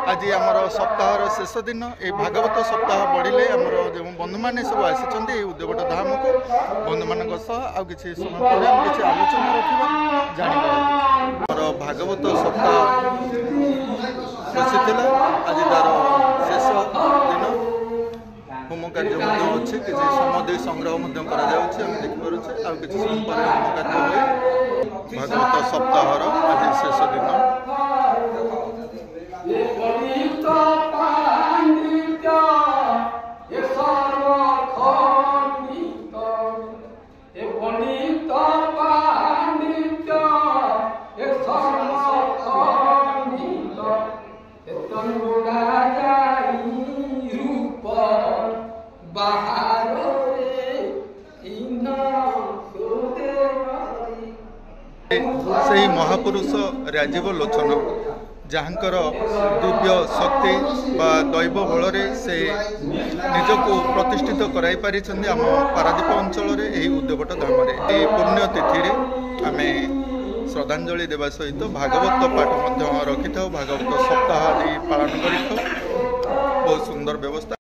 आज आमर सप्ताहर शेष दिन ये भागवत सप्ताह बढ़िले आमर जो बंधु मैंने सब आसी उद्योगट धाम को बंधु मान किसी समय पर किसी आलोचना रखा जानवर भागवत सप्ताह बसीला आज तार शेष दिन होम कार्य अच्छे किसी समदय संग्रह देखिपुचे आ किसी समय पर होम कार्य हुए भागवत सप्ताहर आज शेष दिन से महापुरुष राजीव लोचन जहाँकर दिव्य शक्ति बा दैव बल से निजक प्रतिष्ठित कराई पारि आम पारादीप अंचल उद्योगट धाम पुण्यतिथि आम श्रद्धांजलि देवा सहित भागवत पाठ रखि था भागवत सप्ताह आदि पालन कर बहुत सुंदर व्यवस्था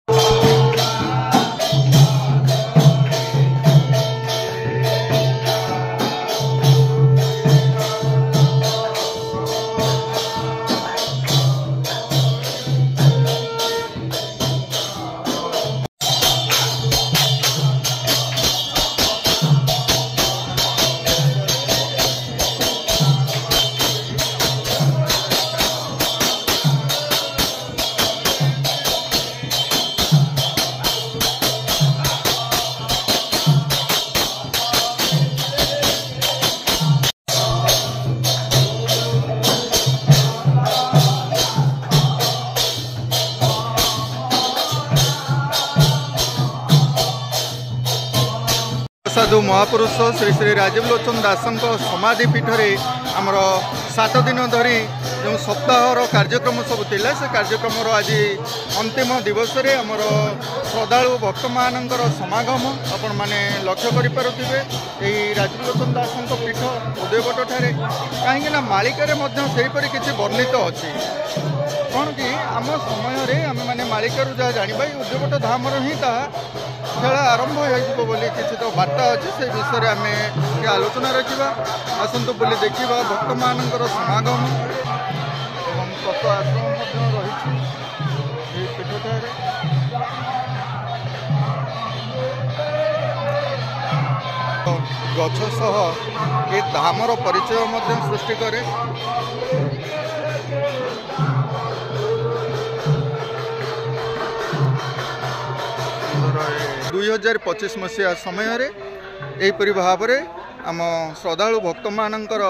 साधु महापुरुष श्री श्री राजीव लोचन दासों समाधि पीठ में आमर 7 दिन धरी जो सप्ताहर कार्यक्रम सब थिला से कार्यक्रम आज अंतिम दिवस रे आमर श्रद्धालु भक्त मानकर समागम आपण माने लक्ष्य करिपारुथिबे एही राजीव लोचन दासों पीठ उदयगट ठारे कहीं मालिकार सेहीपरि किछि वर्णित अच्छी कौन कि आम समय आम मैंने मालिकार जहाँ जानवा उद्योगट धाम ही खेल आरंभ हो किसी तो बार्ता अच्छे से विषय आम आलोचना रखा आसतु बोली देखा भक्त मान समागम एवं तत्व आश्रम रही पीठठारे गछ सह ये धामर परिचय सृष्टि करे 2025 मसीहा समय यहीपरि भाव में आम श्रद्धालु भक्त मानकर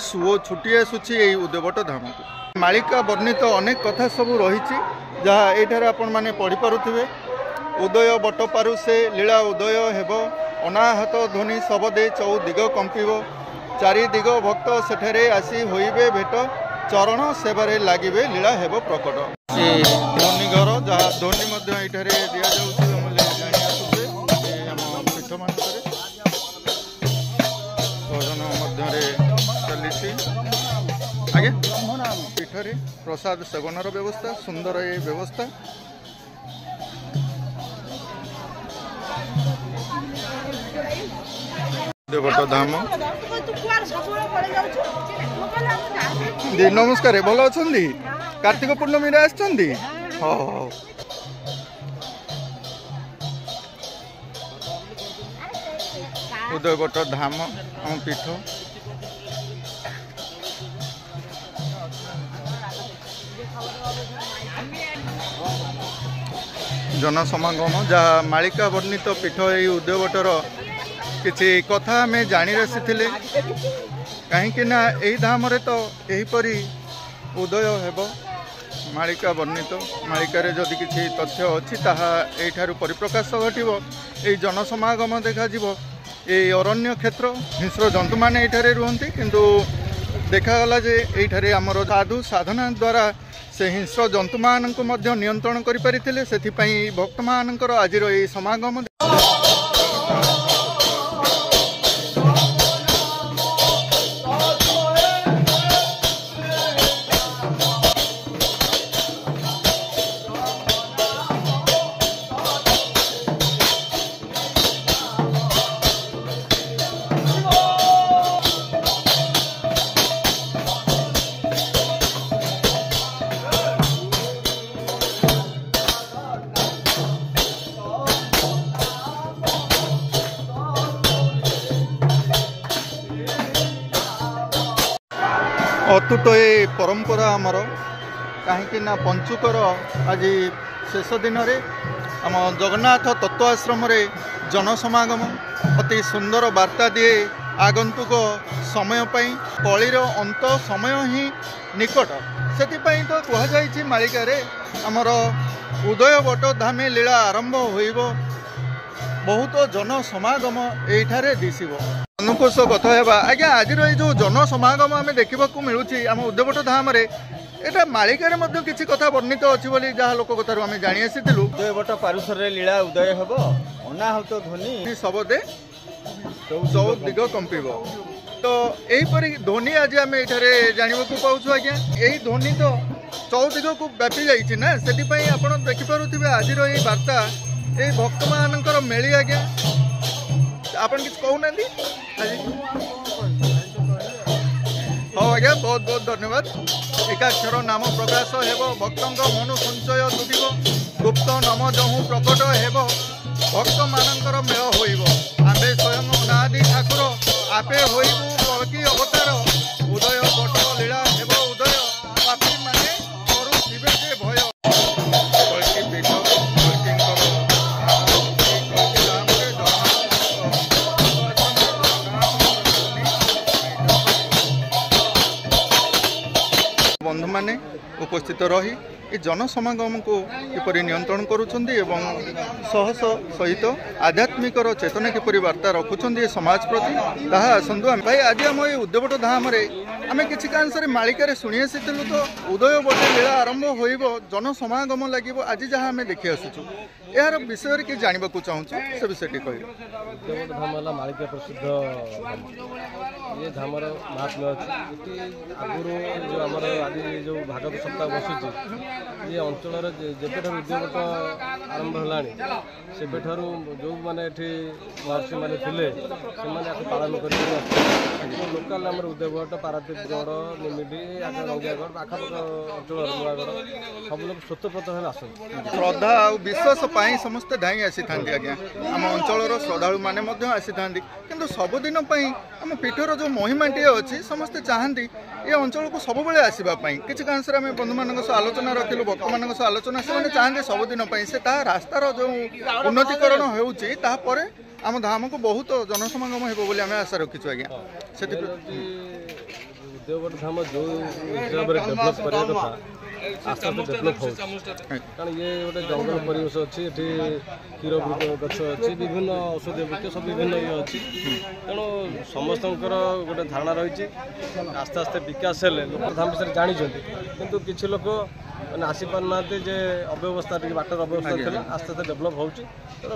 सुओ छुटी आसूची यही उद्योगट धाम को मालिका वर्णित अनेक कथा सब रही जहाँ ये आपण मैंने पढ़ी पारुथिबे उदय बट पारु से लीला उदय हेब अनाहत ध्वनि शबदे चौदिग कंपिब चारि दिग भक्त सेठे आसी होइबे भेट चरण सेवारे लागिबे लीला हेब प्रकट ध्वनि घर जहाँ ध्वनि ये दि जाऊँ भजन चली आगे पीठरे प्रसाद सेवनर व्यवस्था सुंदर ये व्यवस्था देवट धाम नमस्कार भल अच्छा कार्तिक पूर्णमी आसछंदी हाँ उदयगट धाम आम पीठ जनसमागम जहाँ मालिका वर्णित पीठ ये उदयगटर किसी कथा आम जानी आसी कहीं यही धाम तो यहीपरि उदय हेब मालिका वर्णित मालिकार जदि किसी तथ्य अच्छी ताहा एठारु परिप्रकाश घटिव ये जनसमागम देखा ये अरण्य क्षेत्र हिंस्र जंतु मैंने ये रुहति किंतु देखागला जे ये आमर साधु साधना द्वारा से हिंस्र जंतु मान को नियंत्रण करें से भक्त मानकर आज ये समागम अतुट ए परंपरा आमर कहीं पंचुकर आज शेष दिन में आम जगन्नाथ तत्व आश्रम जनसमागम अति सुंदर वार्ता दिए आगंतुक समय कलिर अंत समय ही निकट से तो कहुई मालिकार आमर उदय बट धामे लीला आरंभ होइब बहुत जनसमागम एठारे दिशिब अनुकोश कथा हेबा आज्ञा आज जो जनसमागम आम देखा मिलूँ आम उदयबट धाम एटा मालिकार मध्य किसी कथा वर्णित अच्छी बोली जहाँ लोक कथार आम जानी आसीलु उदयबट पारुसर लीला उदय हेब अनाहुत ध्वनि सबदे चौद दिग कंपिब तो यहीपरि ध्वनि आज आम ये जानवाक पाऊँ आज्ञा यही ध्वनि तो चौदिग को व्यापी जाइए ना से आप देखिपे आज ये वार्ता ये भक्त मान मेली आज्ञा आपन किसी कहूना हाँ आज्ञा बहुत बहुत धन्यवाद एकाक्षर नाम प्रकाश हेब भक्त मनु संचय दुबिब गुप्त नाम जहू प्रकट हेब भक्त मानकर मेल होइब आम्बे स्वयं अनादि ठाकुर आपे होइबु कल्कि अवतार उदय बट लीला हेब उदय पापी माने करू जीवे जे भय कल्कि पीठ कल्किंकर कल्कि नाम रे बंधु माने उपस्थित रही ये जनसमागम को किपरि नियंत्रण करुछंदी एवं सहस सहित आध्यात्मिकर चेतना किपरि वार्ता रखुछंदी समाज प्रति ताहा आसंतु भाई आज आम ये उद्यवट धाम आम किसी कांश मालिकार शुणी आसीलु तो उदय बट लीला आरंभ होइब जनसमागम लगे आज जहाँ आम देखी आसुचु यार विषय कि जानवा चाहूँ से विषय टी कह उद्यवट धाम है मालिका प्रसिद्ध ये धामर महात्म्य अच्छी आगुरी जो आमर आज जो भागवत सप्ताह बसुची ये अंचल जेबेठ उद्यवट आरंभ है से जो मैंने महर्षि मैंने थे से पालन कर लोकाल आम उद्यवट पारादीप गढ़ निमिडी रंगियागढ़ आखपाख अंचल नुआगढ़ सब लोग स्वतःप्रत भाव आस श्रद्धा और विश्वास समस्ते धाई आसी था आज्ञा आम अंचल श्रद्धालु मैंने आसी था कि सबुदिन आम पीठर जो महिमाटी अच्छी समस्ते चाहती ये अंचल को सब बेले आसवाई किसी कांश आम बंधु मान आलोचना रखिलु भक्त मान आलोचना से चाहते सबुदिन से रास्तार जो उन्नतीकरण होपर आम धाम को बहुत जनसमागम हो आशा रखीचु आज्ञा से उद्यवट धाम जो हिसाब से डेभलप करने कथा आस्ते आस्ते डेभलप हो कारण ये गोटे जंगल परिवेश अच्छी क्षीर गछ अच्छी विभिन्न औषधीय वृक्ष सब विभिन्न ये अच्छी तेणु समस्त गोटे धारणा रही आस्ते आस्ते विकास हेले लोक धाम विषय जानी किंतु किसी लोक मैंने आसीपारना जे अव्यवस्था बाटर अव्यवस्था थे आस्ते आस्ते डेभलप हो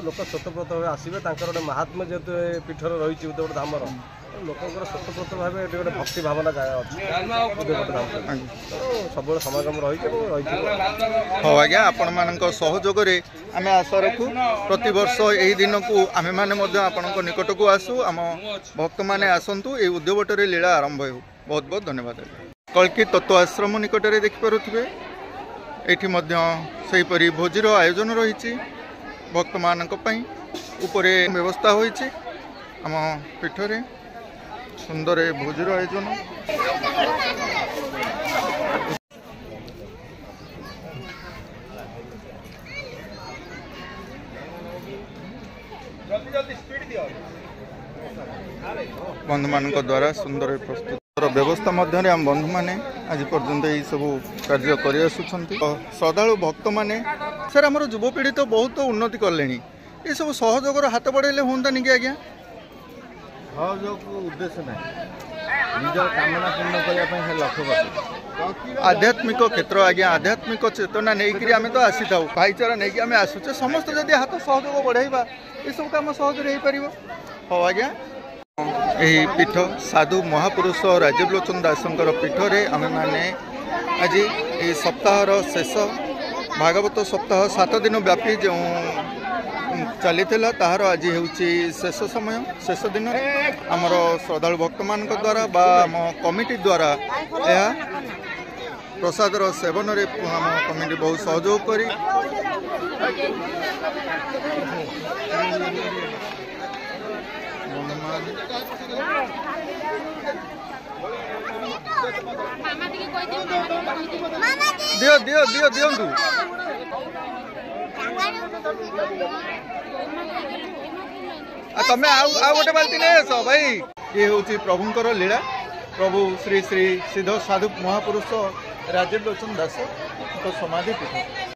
लोक स्वतःप्रत भाव आसवे गोटे महात्मा जेहेतु पीठर रही उद्यवट धामर लोकंर स्वतःप्रत भाव गोटे भक्ति भावना उद्यवट धाम सब समागम रही हाँ आज्ञा आपण मान सहयोग आम आशा रखु प्रति वर्ष यही दिन को आम मैंने आपण निकट को आसू आम भक्त मैंने आसतु ये उद्यवटे लीला आरंभ हो बहुत बहुत धन्यवाद कल्कि तत्व आश्रम निकट में देखिपे ये भोजीर आयोजन रही भक्त मान उपरे व्यवस्था होती आम पीठरे सुंदर भोजीर आयोजन बंधु मान द्वारा सुंदर प्रस्तुत व्यवस्था मध्य आम बंधु मैंने आज पर्यंत यही सब कार्य कर श्रद्धालु भक्त मैंने सर आम युवपीढ़ी तो बहुत उन्नति कले ये सब सहयोग हाथ बढ़ेले हूँ नहीं कि आज्ञा सहयोग उद्देश्य ना निज कामना पूर्ण करने लक्ष्य आध्यात्मिक क्षेत्र आज्ञा आध्यात्मिक चेतना नहीं आम तो आसी था भाईचारा नहीं आम आसुचे समस्त जदि हाथ सहयोग बढ़ाइबा ये सब कम सहज हो पार हाँ आज्ञा यही पीठ साधु महापुरुष राजीव लोचन दासंकर पीठरे आम मैंने आज ये सप्ताहर शेष भागवत सप्ताह 7 दिन व्यापी जो चली ताहार आज हूँ शेष समय शेष दिन आमर श्रद्धालु भक्त मान द्वारा बा आम कमिटी द्वारा यह प्रसादर सेवन रे आम कमिटी बहुत सहयोग करी दियो दियो दियो दियंतु तमें आउ गोटे बाल्टी नहीं आस भाई। ये हूँ प्रभुंकर लीला। प्रभु श्री श्री सिद्ध साधु महापुरुष राजीव लोचन दास समाधि पीठ।